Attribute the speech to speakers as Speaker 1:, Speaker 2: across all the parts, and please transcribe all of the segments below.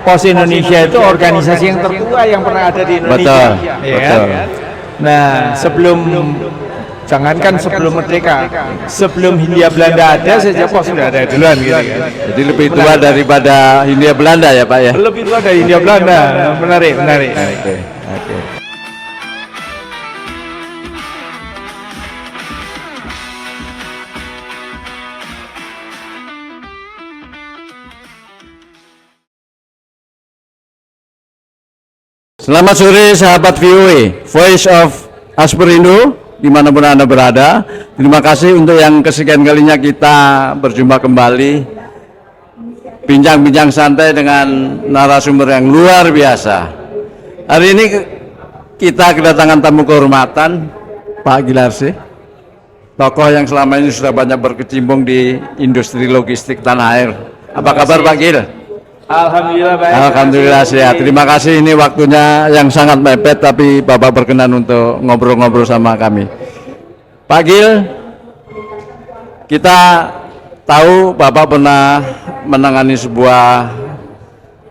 Speaker 1: Pos Indonesia itu organisasi yang tertua yang pernah ada di Indonesia.
Speaker 2: Betul,
Speaker 1: Ya,
Speaker 2: betul.
Speaker 1: Nah, jangankan sebelum merdeka, sebelum Hindia Belanda ada saja pos sudah ada duluan gitu kan.
Speaker 2: Jadi lebih tua daripada Hindia Belanda ya Pak ya?
Speaker 1: Lebih tua dari Hindia Belanda. Menarik.
Speaker 2: Oke, oke. Selamat sore sahabat VOA, Voice of Asperindo, dimanapun Anda berada. Terima kasih untuk yang kesekian kalinya kita berjumpa kembali, bincang-bincang santai dengan narasumber yang luar biasa. Hari ini kita kedatangan tamu kehormatan, Pak Gilarse, tokoh yang selama ini sudah banyak berkecimpung di industri logistik tanah air. Apa kabar Pak Gil?
Speaker 1: Alhamdulillah baik.
Speaker 2: Alhamdulillah sehat. Terima kasih, ini waktunya yang sangat mepet tapi Bapak berkenan untuk ngobrol-ngobrol sama kami. Pak Gil, kita tahu Bapak pernah menangani sebuah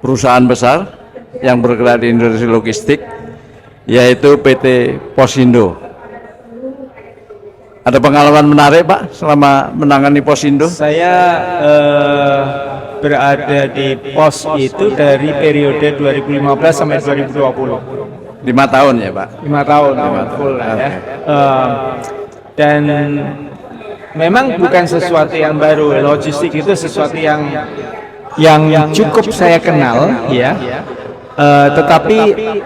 Speaker 2: perusahaan besar yang bergerak di industri logistik, yaitu PT Posindo. Ada pengalaman menarik Pak selama menangani Posindo?
Speaker 1: Saya berada di pos itu dari periode 2015 sampai 2020.
Speaker 2: 5 tahun ya Pak?
Speaker 1: 5 tahun, full ya. Dan memang bukan sesuatu yang baru. Logistik itu sesuatu yang cukup saya kenal, ya. Tetapi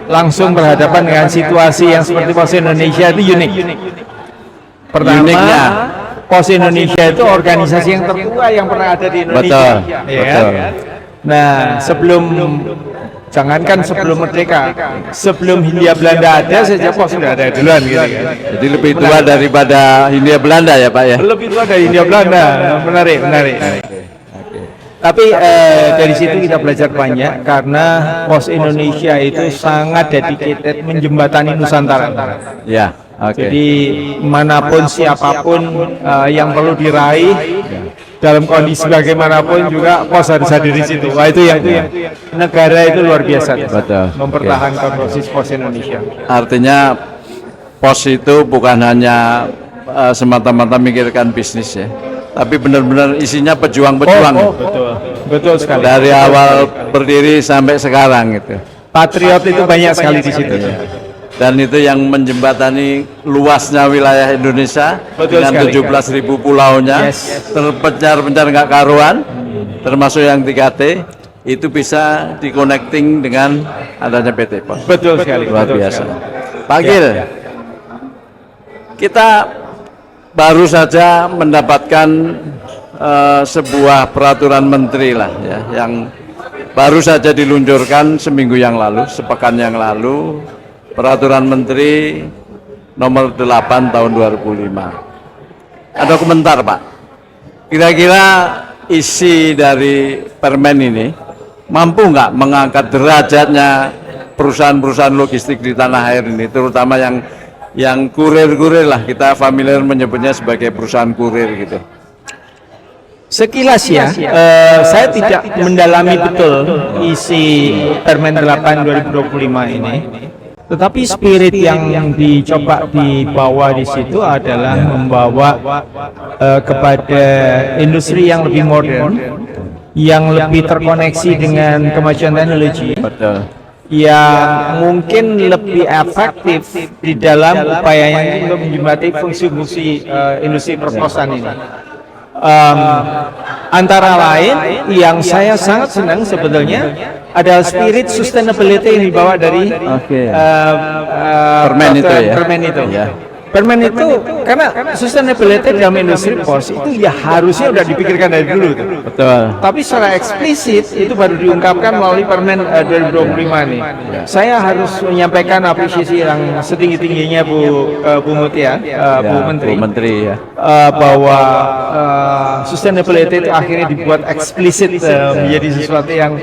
Speaker 1: langsung berhadapan dengan situasi yang seperti Pos Indonesia itu unik. Pertama,
Speaker 2: Uniknya,
Speaker 1: Pos Indonesia itu organisasi yang tertua yang pernah ada di Indonesia.
Speaker 2: Betul.
Speaker 1: Nah, jangankan sebelum merdeka, sebelum Hindia Belanda ada saja pos sudah ada duluan gitu kan.
Speaker 2: Jadi lebih tua daripada Hindia Belanda ya Pak ya?
Speaker 1: Lebih tua dari Hindia Belanda. Menarik. Tapi dari situ kita belajar banyak karena Pos Indonesia itu sangat dedicated menjembatani Nusantara.
Speaker 2: Ya, oke.
Speaker 1: Jadi manapun siapapun yang perlu diraih dalam kondisi bagaimanapun juga pos harus hadir di situ. Wah itu yang negara itu luar biasa.
Speaker 2: Betul.
Speaker 1: Mempertahankan posisi Pos Indonesia.
Speaker 2: Artinya pos itu bukan hanya semata-mata mikirkan bisnis ya, tapi benar-benar isinya pejuang-pejuang.
Speaker 1: Betul sekali.
Speaker 2: Dari awal berdiri sampai sekarang gitu.
Speaker 1: Patriot itu banyak sekali di situ.
Speaker 2: Dan itu yang menjembatani luasnya wilayah Indonesia.
Speaker 1: Betul
Speaker 2: dengan
Speaker 1: sekali.
Speaker 2: 17.000 pulaunya, terpencar-pencar nggak karuan, termasuk yang 3T, itu bisa di-connecting dengan adanya PT Pos.
Speaker 1: Betul sekali.
Speaker 2: Luar biasa. Pak Gil, kita baru saja mendapatkan sebuah peraturan menteri lah ya, yang baru saja diluncurkan seminggu yang lalu, sepekan yang lalu, peraturan menteri nomor 8 tahun 2005. Ada komentar Pak, kira-kira isi dari permen ini mampu nggak mengangkat derajatnya perusahaan-perusahaan logistik di tanah air ini, terutama yang kurir-kurir lah, kita familiar menyebutnya sebagai perusahaan kurir gitu.
Speaker 1: Sekilas ya, saya tidak mendalami betul isi Permen 8 2025 ini. Tetapi spirit yang dicoba dibawa di situ adalah membawa kepada industri yang lebih modern, yang lebih terkoneksi dengan kemajuan teknologi.
Speaker 2: Betul.
Speaker 1: Yang mungkin lebih efektif di dalam upayanya untuk menjembatani fungsi-fungsi industri perkosan ini. Antara lain yang saya sangat senang sebetulnya adalah spirit sustainability yang dibawa dari permen itu.
Speaker 2: Ya.
Speaker 1: Permen itu karena sustainability dalam industri pos itu ya harusnya udah dipikirkan dari dulu tuh.
Speaker 2: Betul.
Speaker 1: Tapi secara eksplisit itu baru diungkapkan melalui Permen 2025 nih. Saya harus menyampaikan apresiasi yang setinggi-tingginya Bu Mutia, Bu Menteri.
Speaker 2: Bu Menteri ya.
Speaker 1: Bahwa sustainability itu akhirnya dibuat eksplisit menjadi sesuatu yang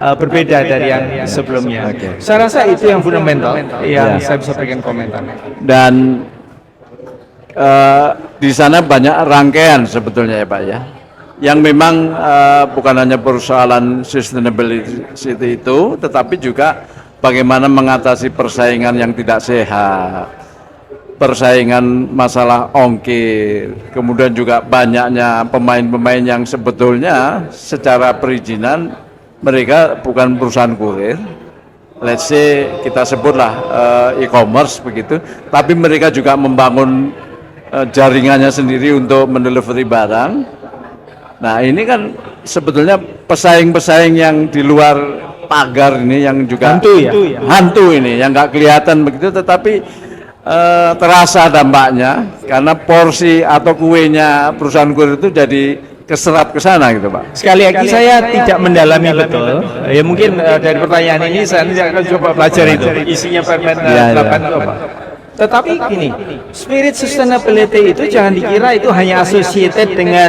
Speaker 1: berbeda dari yang sebelumnya. Saya rasa itu yang fundamental yang saya bisa berikan komentar.
Speaker 2: Dan di sana banyak rangkaian sebetulnya ya Pak ya, yang memang bukan hanya persoalan sustainability itu, tetapi juga bagaimana mengatasi persaingan yang tidak sehat, persaingan masalah ongkir, kemudian juga banyaknya pemain-pemain yang sebetulnya secara perizinan mereka bukan perusahaan kurir, let's say kita sebutlah e-commerce begitu, tapi mereka juga membangun jaringannya sendiri untuk mendelivery barang. Nah ini kan sebetulnya pesaing-pesaing yang di luar pagar ini yang juga hantu ini yang nggak kelihatan begitu, tetapi terasa dampaknya karena porsi atau kuenya perusahaan kurir itu jadi keserap ke sana gitu Pak.
Speaker 1: Sekali lagi saya tidak mendalami betul. Ya mungkin dari pertanyaan ini saya akan coba pelajari itu isinya Permen 8 itu apa. Tetapi gini, spirit sustainability itu jangan dikira itu hanya associated dengan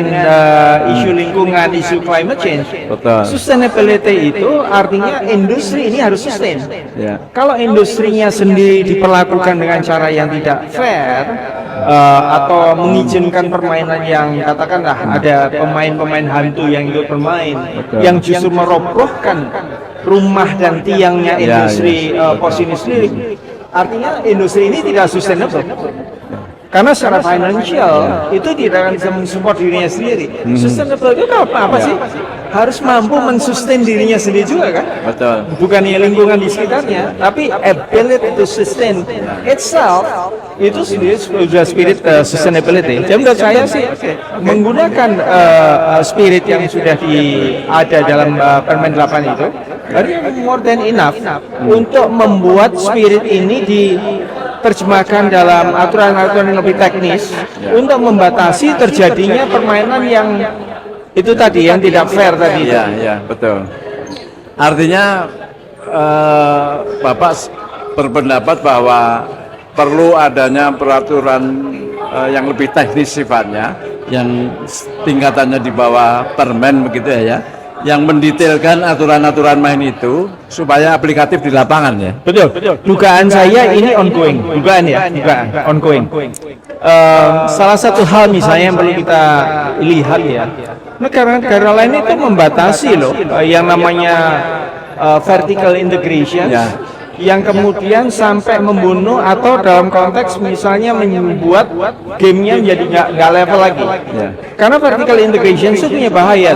Speaker 1: isu lingkungan, isu climate change.
Speaker 2: Betul.
Speaker 1: Sustainability itu artinya industri ini harus sustain.
Speaker 2: Ya.
Speaker 1: Kalau industrinya sendiri diperlakukan dengan cara yang tidak fair, atau mengizinkan permainan yang katakanlah ada pemain-pemain hantu yang ikut bermain, yang justru merobohkan rumah dan tiangnya industri pos ini sendiri. Artinya industri ini tidak sustainable. Karena secara financial itu tidak akan bisa mensupport dirinya sendiri. Sustainable itu apa sih? Harus mampu mensustain dirinya sendiri juga kan?
Speaker 2: Betul.
Speaker 1: Bukan hanya lingkungan di sekitarnya, tapi ability to sustain itself itu sendiri sudah spirit sustainability. Jadi menurut saya sih menggunakan spirit yang sudah ada dalam Permen 8 itu, more than enough untuk membuat spirit ini diterjemahkan dalam aturan-aturan yang lebih teknis untuk membatasi terjadinya permainan yang itu tadi yang tidak fair tadi.
Speaker 2: Iya, iya, betul. Artinya Bapak berpendapat bahwa perlu adanya peraturan yang lebih teknis sifatnya, yang tingkatannya di bawah permen begitu ya, yang mendetailkan aturan-aturan main itu supaya aplikatif di lapangan ya.
Speaker 1: Betul. Dugaan saya ini ongoing, dugaan ongoing. Salah satu hal misalnya yang perlu kita lihat ya, negara-negara lain itu membatasi loh yang namanya vertical integration, yang kemudian sampai membunuh atau dalam konteks misalnya membuat gamenya menjadi nggak level lagi. Karena vertical integration itu punya bahaya.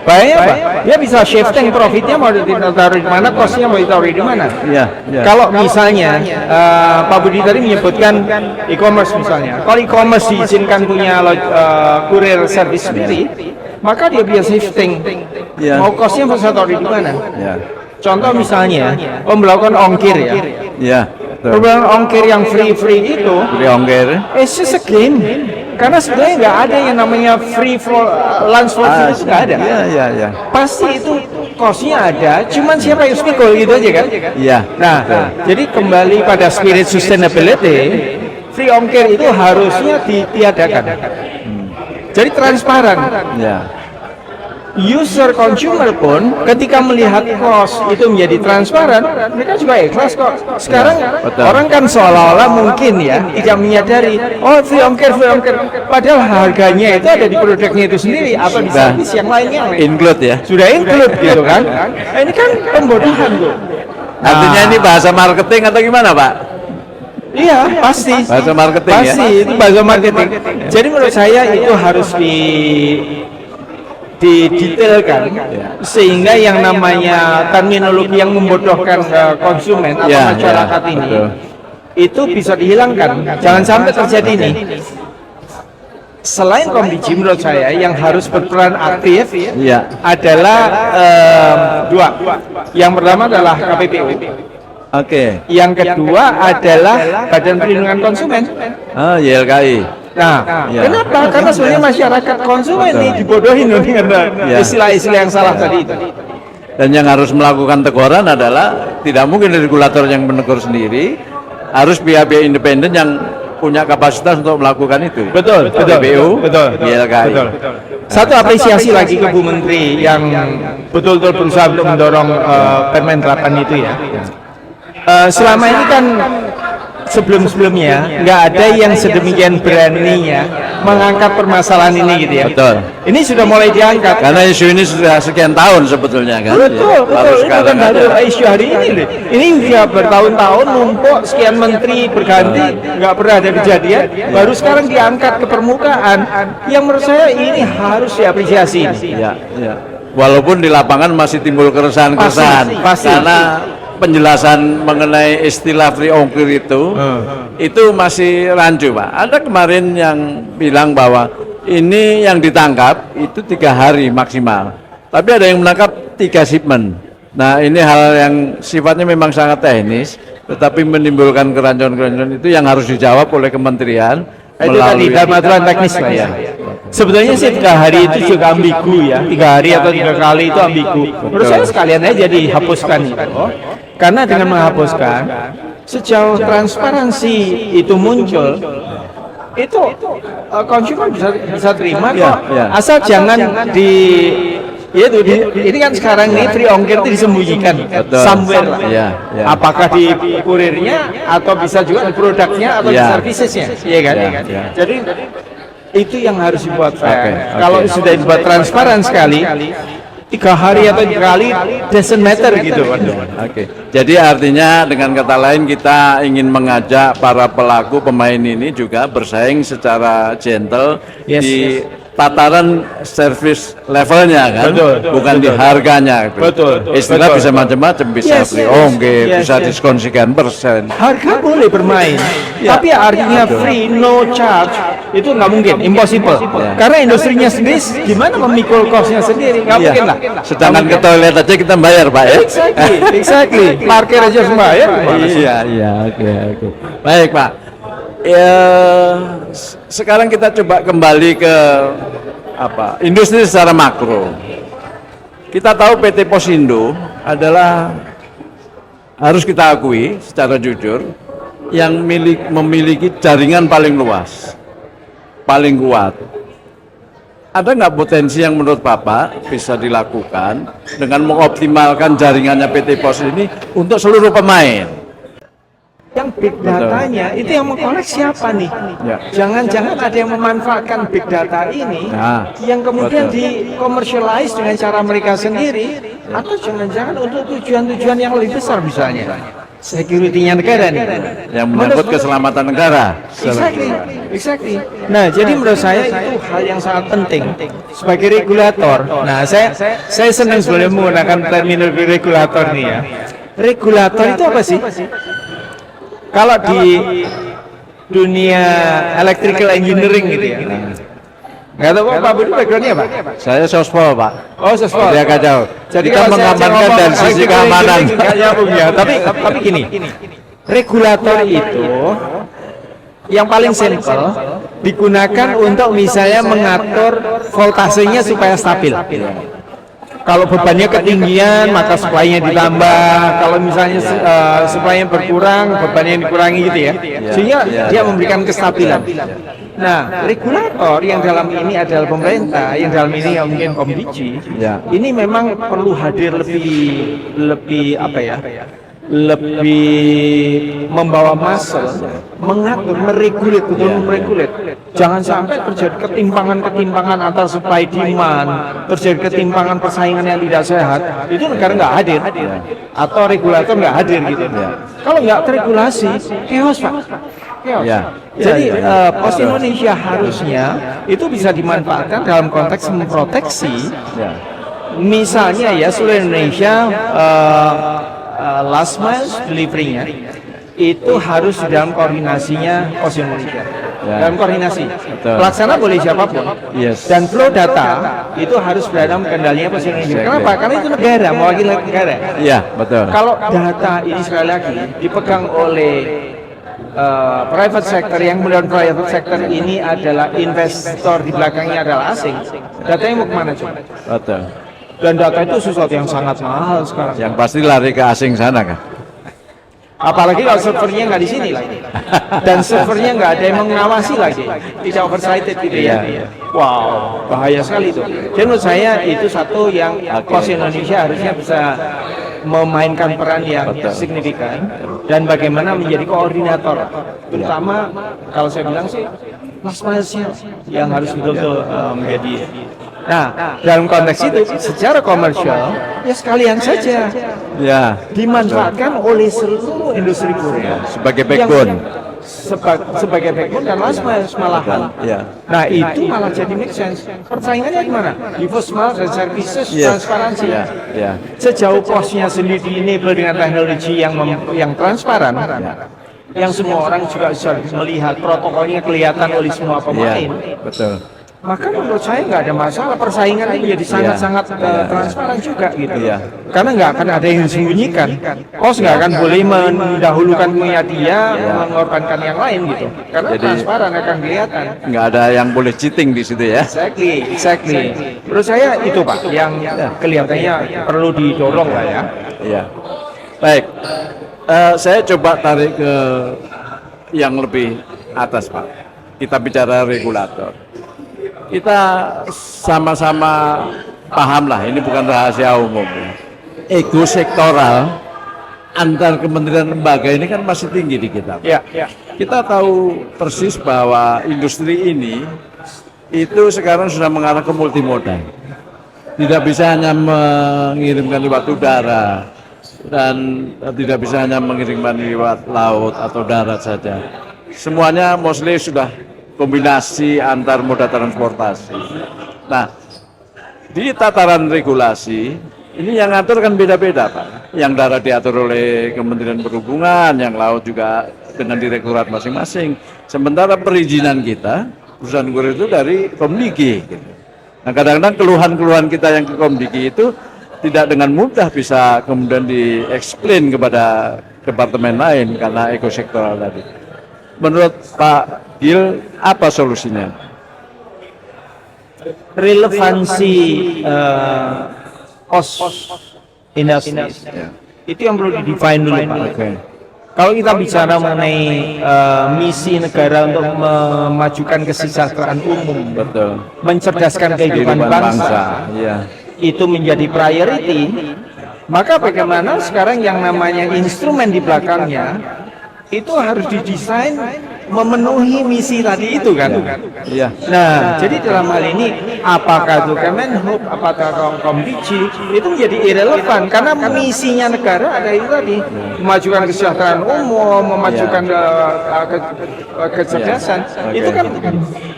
Speaker 1: Bahaya apa? Dia bisa shifting profitnya mau ditaruh di mana, costnya mau ditaruh di mana. Kalau misalnya Pak Budi tadi menyebutkan e-commerce misalnya, kalau e-commerce diizinkan punya kurir service sendiri, maka dia bisa shifting. Mau costnya mau taruh di mana. Contoh misalnya pemblokan ongkir ya. Pemblokan ongkir yang free itu,
Speaker 2: Free ongkir.
Speaker 1: it's just a game. Karena sebenarnya nggak ada yang namanya free for lunch for free itu nggak ada.
Speaker 2: Iya.
Speaker 1: Pasti itu costnya ada, cuman siapa yang spikul gitu aja kan?
Speaker 2: Iya.
Speaker 1: Nah, jadi kembali pada spirit sustainability, free ongkir itu harusnya ditiadakan. Jadi transparan. User consumer pun ketika melihat cost itu menjadi transparan, mereka juga ikhlas kok. Sekarang orang kan seolah-olah mungkin ya tidak menyadari, oh free ongkir, padahal harganya itu ada di produknya itu sendiri atau di service yang lainnya.
Speaker 2: Include ya.
Speaker 1: Sudah include gitu kan? Nah, ini kan pembodohan tuh.
Speaker 2: Artinya ini bahasa marketing atau gimana Pak?
Speaker 1: Iya, pasti.
Speaker 2: Bahasa marketing ya.
Speaker 1: Pasti itu bahasa marketing. Jadi menurut saya itu harus didetailkan sehingga yang namanya terminologi yang membodohkan konsumen atau masyarakat ini itu bisa dihilangkan. Jangan sampai terjadi ini. Selain Komdiji menurut saya yang harus berperan aktif adalah dua. Yang pertama adalah KPPU. Yang kedua adalah Badan Perlindungan Konsumen.
Speaker 2: YLKI.
Speaker 1: Nah, kenapa? Karena sebenarnya masyarakat konsumen ini dibodohin dengan istilah-istilah yang salah tadi itu.
Speaker 2: Dan yang harus melakukan teguran adalah tidak mungkin regulator yang menegur sendiri, harus pihak-pihak independen yang punya kapasitas untuk melakukan itu.
Speaker 1: Betul.
Speaker 2: YLKI.
Speaker 1: Satu apresiasi lagi ke Bu Menteri yang betul-betul berusaha untuk mendorong Permen 8 itu ya. Selama ini kan sebelum-sebelumnya nggak ada yang sedemikian beraninya mengangkat permasalahan ini gitu ya.
Speaker 2: Betul.
Speaker 1: Ini sudah mulai diangkat.
Speaker 2: Karena isu ini sudah sekian tahun sebetulnya kan.
Speaker 1: Betul,
Speaker 2: Baru
Speaker 1: betul. Itu
Speaker 2: sekarang
Speaker 1: kan baru
Speaker 2: ada.
Speaker 1: isu hari ini loh. Ini sudah bertahun-tahun numpuk, sekian menteri berganti, nggak pernah ada kejadian. Baru sekarang diangkat ke permukaan. Yang menurut saya ini harus diapresiasi.
Speaker 2: Ya, ya. Walaupun di lapangan masih timbul keresahan-keresahan
Speaker 1: Pasti.
Speaker 2: karena penjelasan mengenai istilah free ongkir itu masih rancu, Pak. Ada kemarin yang bilang bahwa ini yang ditangkap itu 3 hari maksimal, tapi ada yang menangkap 3 shipment. Nah, ini hal yang sifatnya memang sangat teknis, tetapi menimbulkan kerancuan-kerancuan itu yang harus dijawab oleh kementerian.
Speaker 1: Itu tadi dalam aturan teknis lah ya. Sebetulnya sih 3 hari itu juga ambigu ya. 3 hari atau 3 kali itu ambigu. Menurut saya sekalian aja dihapuskan itu. Karena dengan menghapuskan, sejauh transparansi itu muncul, itu konsumen bisa terima kok. Asal jangan ini kan sekarang ini free ongkir itu disembunyikan somewhere lah. Apakah di kurirnya atau bisa juga di produknya atau di servicesnya, iya kan? Jadi itu yang harus dibuat fair. Kalau sudah dibuat transparan sekali, 3 hari atau 3 kali doesn't matter gitu.
Speaker 2: Jadi artinya dengan kata lain kita ingin mengajak para pelaku pemain ini juga bersaing secara gentle di tataran service levelnya kan, bukan di harganya. Istilah bisa macam-macam, bisa free ongkir, bisa diskon sekian persen.
Speaker 1: Harga boleh bermain, tapi artinya free no charge itu nggak mungkin, impossible. Karena industrinya sendiri gimana memikul costnya sendiri, nggak mungkin lah.
Speaker 2: Sedangkan ke toilet aja kita bayar, Pak ya.
Speaker 1: Exactly. Parkir aja harus bayar.
Speaker 2: Oke. Baik, Pak. Ya, sekarang kita coba kembali ke industri secara makro. Kita tahu PT Posindo adalah, harus kita akui secara jujur, yang memiliki jaringan paling luas, paling kuat. Ada nggak potensi yang menurut Bapak bisa dilakukan dengan mengoptimalkan jaringannya PT Pos ini untuk seluruh pemain?
Speaker 1: Yang big datanya itu yang mengkolek siapa nih? Jangan-jangan ada yang memanfaatkan big data ini yang kemudian di-commercialize dengan cara mereka sendiri, atau jangan-jangan untuk tujuan-tujuan yang lebih besar, misalnya security-nya negara nih,
Speaker 2: yang menyangkut keselamatan negara.
Speaker 1: Exactly. Nah, jadi menurut saya itu hal yang sangat penting sebagai regulator. Nah, saya senang sebenarnya menggunakan terminologi regulator nih ya. Regulator itu apa sih? Kalau di dunia electrical engineering gitu ya. Nggak tahu Pak Budi backgroundnya apa?
Speaker 2: Saya sospol, Pak.
Speaker 1: Oh, sospol.
Speaker 2: Dia kacau.
Speaker 1: Jadi
Speaker 2: kita mengamankan dari sisi keamanan.
Speaker 1: Tapi gini, regulator itu yang paling simple digunakan untuk misalnya mengatur voltasenya supaya stabil. Kalau bebannya ketinggian, maka supply-nya ditambah. Kalau misalnya supply-nya berkurang, bebannya dikurangi gitu ya. Sehingga dia memberikan kestabilan. Nah, regulator yang dalam ini adalah pemerintah, yang dalam ini yang mungkin Komdiji, ini memang perlu hadir lebih lebih membawa muscle, mengatur, meregulat. Jangan sampai terjadi ketimpangan antar supply demand, terjadi ketimpangan persaingan yang tidak sehat. Itu negara nggak hadir, atau regulator nggak hadir gitu. Kalau nggak teregulasi, chaos, Pak. Jadi Pos Indonesia harusnya itu bisa dimanfaatkan dalam konteks memproteksi, misalnya ya seluruh Indonesia. Last mile delivery-nya itu harus dalam koordinasinya Pos Indonesia. Dalam koordinasi. Pelaksana boleh siapapun. Dan flow data itu harus berada dalam kendalinya Pos Indonesia. Kenapa? Karena itu negara, mewakili negara.
Speaker 2: Iya, betul.
Speaker 1: Kalau data ini sekali lagi dipegang oleh private sector, yang kemudian private sector ini adalah investor, di belakangnya adalah asing, datanya mau kemana coba?
Speaker 2: Betul.
Speaker 1: Dan data itu sesuatu yang sangat mahal sekarang.
Speaker 2: Yang pasti lari ke asing sana kan.
Speaker 1: Apalagi kalau servernya nggak di sini lagi, dan servernya nggak ada yang mengawasi lagi, tidak oversighted gitu ya. Wow, bahaya sekali itu. Jadi menurut saya itu satu yang pos Indonesia harusnya bisa memainkan peran yang signifikan dan bagaimana menjadi koordinator, terutama kalau saya bilang sih last mile-nya yang harus betul-betul menjadi. Nah, dalam konteks itu secara komersial ya sekalian saja
Speaker 2: Ya,
Speaker 1: dimanfaatkan oleh seluruh industri Korea
Speaker 2: sebagai backbone.
Speaker 1: sebagai backbone dan last mile malahan.
Speaker 2: Ya.
Speaker 1: Nah itu malah jadi make sense. Persaingannya gimana? Di first mile dan services transparansi.
Speaker 2: Ya, ya.
Speaker 1: Sejauh posnya sendiri di enable dengan teknologi yang transparan, yang semua orang juga bisa melihat protokolnya kelihatan oleh semua pemain.
Speaker 2: Betul.
Speaker 1: Maka menurut saya nggak ada masalah, persaingan ini jadi sangat-sangat transparan juga gitu. Karena nggak akan ada yang disembunyikan. Pos nggak akan boleh mendahulukan punya dia, mengorbankan yang lain gitu. Karena
Speaker 2: Jadi,
Speaker 1: transparan akan kelihatan.
Speaker 2: Nggak ada yang boleh cheating di situ ya.
Speaker 1: Exactly. Menurut saya itu Pak, yang kelihatannya perlu didorong lah ya.
Speaker 2: Iya. Baik. Saya coba tarik ke yang lebih atas Pak. Kita bicara regulator. Kita sama-sama paham lah, ini bukan rahasia umum. Ego sektoral antar kementerian lembaga ini kan masih tinggi di kita.
Speaker 1: Ya.
Speaker 2: Kita tahu persis bahwa industri ini itu sekarang sudah mengarah ke multimodal. Tidak bisa hanya mengirimkan lewat udara dan tidak bisa hanya mengirimkan lewat laut atau darat saja. Semuanya mostly sudah kombinasi antar moda transportasi. Nah, di tataran regulasi ini yang ngatur kan beda-beda Pak. Yang darat diatur oleh Kementerian Perhubungan, yang laut juga dengan direktorat masing-masing. Sementara perizinan kita, perusahaan kurir itu dari Komdigi. Nah, kadang-kadang keluhan-keluhan kita yang ke Komdigi itu tidak dengan mudah bisa kemudian di-explain kepada departemen lain karena ekosektoral tadi. Menurut Pak Gil, apa solusinya?
Speaker 1: Relevansi pos industri itu yang perlu di-define dulu Pak. Kalau kita bicara mengenai misi negara untuk memajukan kesejahteraan umum, mencerdaskan kehidupan bangsa, itu menjadi priority, maka bagaimana sekarang yang namanya instrumen di belakangnya itu harus didesain memenuhi misi tadi itu kan. Nah, jadi dalam hal ini apakah itu Kemenhub, apakah Komdigi itu menjadi irrelevan karena misinya negara ada itu tadi, memajukan kesejahteraan umum, memajukan kecerdasan. Itu kan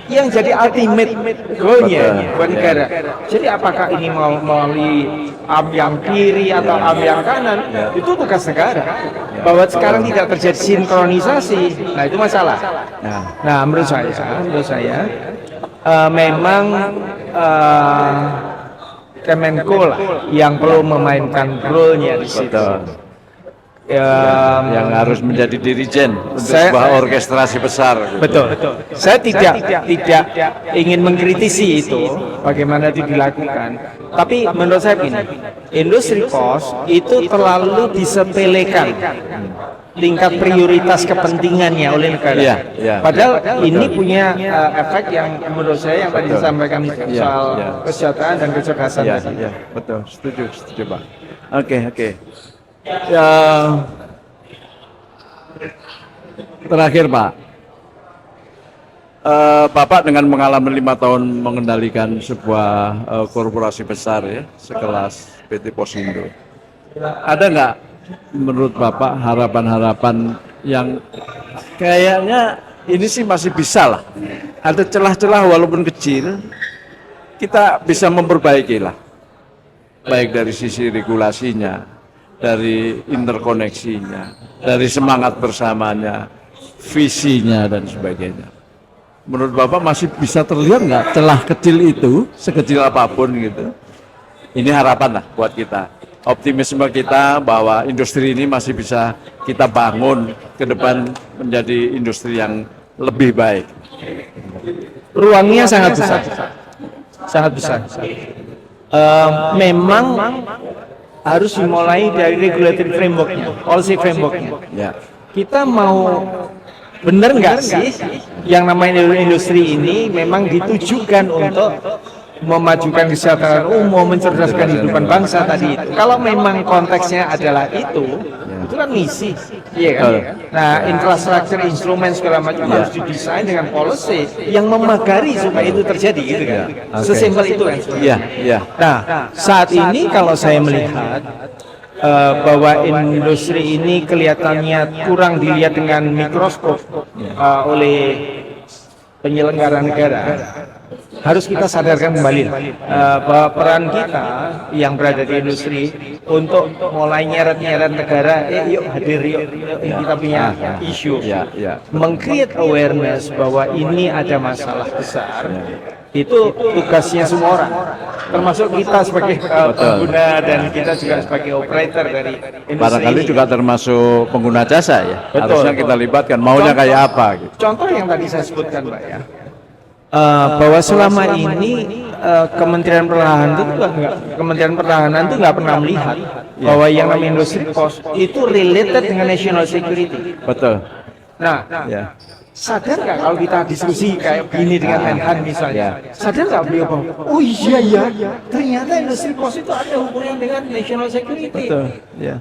Speaker 1: yang jadi ultimate goalnya buat negara. Jadi apakah ini mau melalui arm yang kiri atau arm yang kanan, itu tugas negara. Bahwa sekarang tidak terjadi sinkronisasi, nah itu masalah. Nah menurut saya memang Kemenko lah yang perlu memainkan role-nya di situ.
Speaker 2: Yang harus menjadi dirijen untuk sebuah orkestrasi besar.
Speaker 1: Betul. Saya tidak ingin mengkritisi itu bagaimana itu dilakukan. Tapi menurut saya gini, industri pos itu terlalu disepelekan tingkat prioritas kepentingannya oleh negara. Padahal ini punya efek yang menurut saya yang tadi disampaikan soal kesejahteraan dan kecerdasan.
Speaker 2: Betul, setuju Pak. Oke. Ya, terakhir Pak, Bapak dengan pengalaman 5 tahun mengendalikan sebuah korporasi besar ya, sekelas PT Posindo, ada nggak menurut Bapak harapan-harapan yang kayaknya ini sih masih bisa lah, ada celah-celah walaupun kecil, kita bisa memperbaiki lah, baik dari sisi regulasinya, dari interkoneksinya, dari semangat bersamanya, visinya dan sebagainya. Menurut Bapak masih bisa terlihat nggak celah kecil itu, sekecil apapun gitu? Ini harapan lah buat kita. Optimisme kita bahwa industri ini masih bisa kita bangun ke depan menjadi industri yang lebih baik.
Speaker 1: Ruangnya sangat besar. Memang harus dimulai dari regulatory frameworknya, policy frameworknya.
Speaker 2: Ya.
Speaker 1: Kita mau bener nggak sih yang namanya industri ini memang ditujukan untuk memajukan kesejahteraan umum, mencerdaskan kehidupan bangsa tadi itu. Kalau memang konteksnya adalah itu kan misi, iya kan? Nah, infrastruktur, instrumen segala macam harus didesain dengan policy yang memagari supaya itu terjadi, gitu kan? Sesimpel itu kan?
Speaker 2: Iya, iya.
Speaker 1: Nah, saat ini kalau saya melihat bahwa industri ini kelihatannya kurang dilihat dengan mikroskop oleh penyelenggara negara, harus kita sadarkan kembali bahwa peran kita yang berada di industri untuk mulai nyeret-nyeret negara, yuk hadir yuk, kita punya isu, meng-create awareness bahwa ini ada masalah besar. Itu tugasnya semua orang, termasuk kita sebagai pengguna dan kita juga sebagai operator dari industri.
Speaker 2: Barangkali juga termasuk pengguna jasa ya.
Speaker 1: Betul.
Speaker 2: Harusnya kita libatkan maunya kayak apa gitu.
Speaker 1: Contoh yang tadi saya sebutkan, Pak ya. Bahwa selama ini Kementerian Pertahanan itu nggak pernah melihat bahwa yang namanya industri pos itu related dengan national security.
Speaker 2: Betul.
Speaker 1: Nah, sadar nggak kalau kita diskusi kayak gini dengan Menhan misalnya, sadar nggak beliau bahwa oh iya ya, ternyata industri pos itu ada hubungan dengan national security.
Speaker 2: Betul. Ya.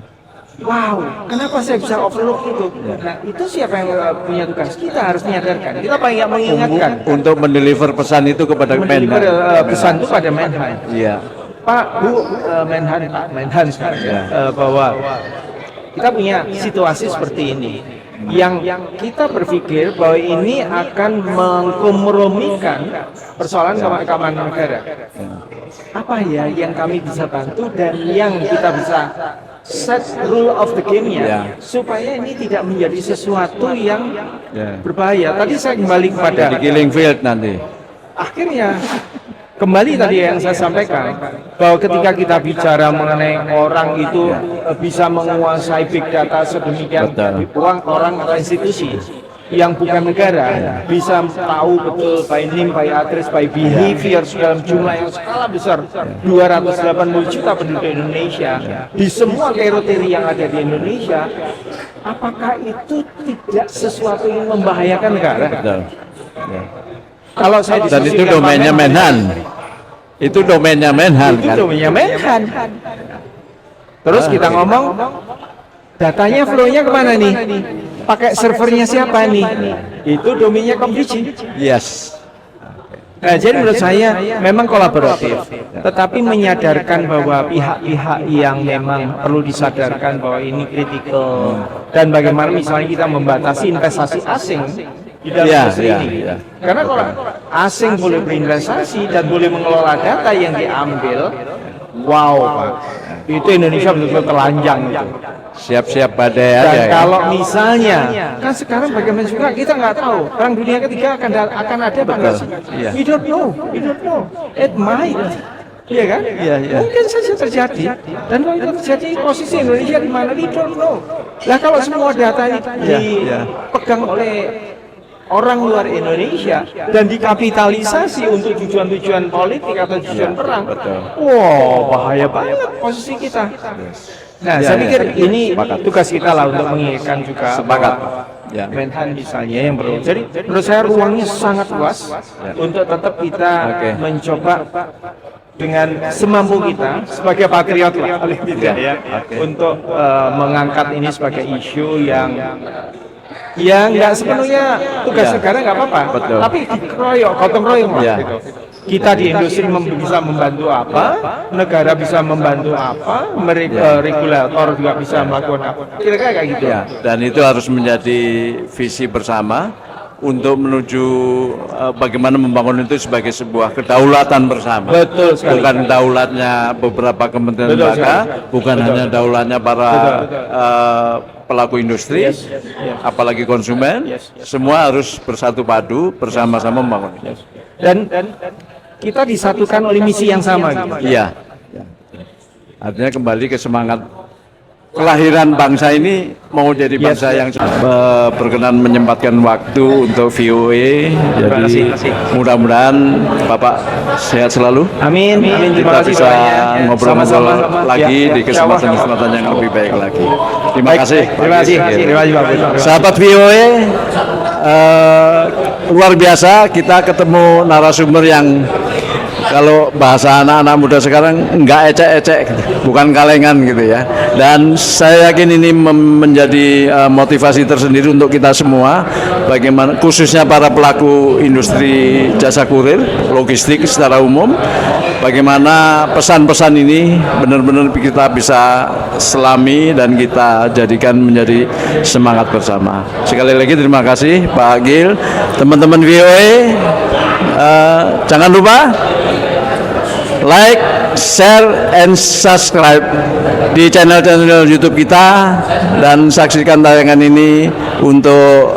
Speaker 1: Wow, kenapa saya bisa overlook itu? Nah, itu siapa yang punya tugas? Kita harus menyadarkan. Kita paling mengingatkan
Speaker 2: Untuk mendeliver pesan itu kepada Menhan.
Speaker 1: Pesan itu pada Menhan.
Speaker 2: Iya.
Speaker 1: Pak, Bu, Menhan sekarang bahwa kita punya situasi seperti ini. Yang kita berpikir bahwa ini akan mengkompromikan persoalan keamanan negara. Apa ya yang kami bisa bantu dan yang kita bisa set rule of the game-nya supaya ini tidak menjadi sesuatu yang berbahaya. Tadi saya kembali kepada
Speaker 2: Di killing field nanti.
Speaker 1: akhirnya kembali tadi yang saya sampaikan bahwa ketika kita bicara mengenai orang itu bisa menguasai big data sedemikian uang orang atau institusi yang bukan negara bisa tahu betul by name, by address, by behavior dalam jumlah yang skala besar 280 juta penduduk Indonesia di semua teritori yang ada di Indonesia, apakah itu tidak sesuatu yang membahayakan negara?
Speaker 2: Betul. Ya.
Speaker 1: Kalau saya
Speaker 2: Dan itu domainnya Menhan. Itu domainnya Menhan
Speaker 1: itu
Speaker 2: kan.
Speaker 1: domainnya Menhan. Terus kita ngomong datanya flow-nya kemana nih? Pakai servernya siapa nih? Itu domainnya Komdigi.
Speaker 2: Yes.
Speaker 1: Nah, jadi menurut saya memang kolaboratif, tetapi menyadarkan bahwa pihak-pihak yang memang perlu disadarkan bahwa ini kritikal dan bagaimana misalnya kita membatasi investasi asing di dalam industri ini. Karena kalau asing boleh berinvestasi dan boleh mengelola data yang diambil, wow Pak, itu Indonesia betul-betul telanjang itu.
Speaker 2: Siap-siap badai
Speaker 1: Dan
Speaker 2: aja.
Speaker 1: kalau misalnya, kan sekarang bagaimana juga kita nggak tahu perang dunia ketiga akan ada apa nggak sih?
Speaker 2: Iya.
Speaker 1: We don't know. It might. Iya kan?
Speaker 2: Iya.
Speaker 1: Mungkin saja terjadi. Dan kalau itu terjadi, posisi Indonesia di mana? We don't know. Lah kalau semua data ini dipegang oleh orang luar Indonesia dan dikapitalisasi untuk tujuan-tujuan politik atau tujuan perang, wow, bahaya banget posisi kita. Nah, saya pikir ini tugas kita lah untuk mengingatkan juga Menhan misalnya yang perlu. Jadi menurut saya ruangnya sangat luas untuk tetap kita mencoba dengan semampu kita sebagai patriot lah, paling tidak ya, untuk mengangkat ini sebagai isu yang nggak sepenuhnya tugas negara nggak apa-apa, tapi dikeroyok, gotong royong lah gitu. Kita di industri bisa membantu apa, negara bisa membantu apa, regulator juga bisa melakukan apa, kira-kira kayak gitu.
Speaker 2: Dan itu harus menjadi visi bersama untuk menuju bagaimana membangun itu sebagai sebuah kedaulatan bersama.
Speaker 1: Betul sekali.
Speaker 2: Bukan daulatnya beberapa kementerian lembaga, bukan hanya daulatnya para pelaku industri, apalagi konsumen, semua harus bersatu padu bersama-sama membangun.
Speaker 1: Dan kita disatukan oleh misi yang sama. Gitu.
Speaker 2: Iya. Artinya kembali ke semangat kelahiran bangsa ini mau jadi bangsa yang berkenan menyempatkan waktu untuk VOA. Jadi mudah-mudahan Bapak sehat selalu.
Speaker 1: Amin. Amin.
Speaker 2: Kita bisa
Speaker 1: doanya.
Speaker 2: ngobrol-ngobrol
Speaker 1: Sama-sama.
Speaker 2: lagi
Speaker 1: Ya,
Speaker 2: di kesempatan-kesempatan yang lebih baik lagi. Terima
Speaker 1: Baik,
Speaker 2: kasih.
Speaker 1: Terima kasih. Terima kasih Pak.
Speaker 2: Sahabat VOA, luar biasa kita ketemu narasumber yang kalau bahasa anak-anak muda sekarang nggak ecek-ecek, bukan kalengan gitu ya. Dan saya yakin ini menjadi motivasi tersendiri untuk kita semua, bagaimana khususnya para pelaku industri jasa kurir, logistik secara umum, bagaimana pesan-pesan ini benar-benar kita bisa selami dan kita jadikan menjadi semangat bersama. Sekali lagi terima kasih Pak Gil, teman-teman VOA, jangan lupa like, share, and subscribe di channel-channel YouTube kita dan saksikan tayangan ini untuk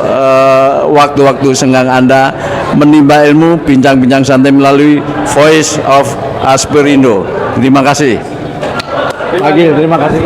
Speaker 2: waktu-waktu senggang Anda menimba ilmu, bincang-bincang santai melalui Voice of Asperindo. Terima kasih.
Speaker 1: Terima kasih.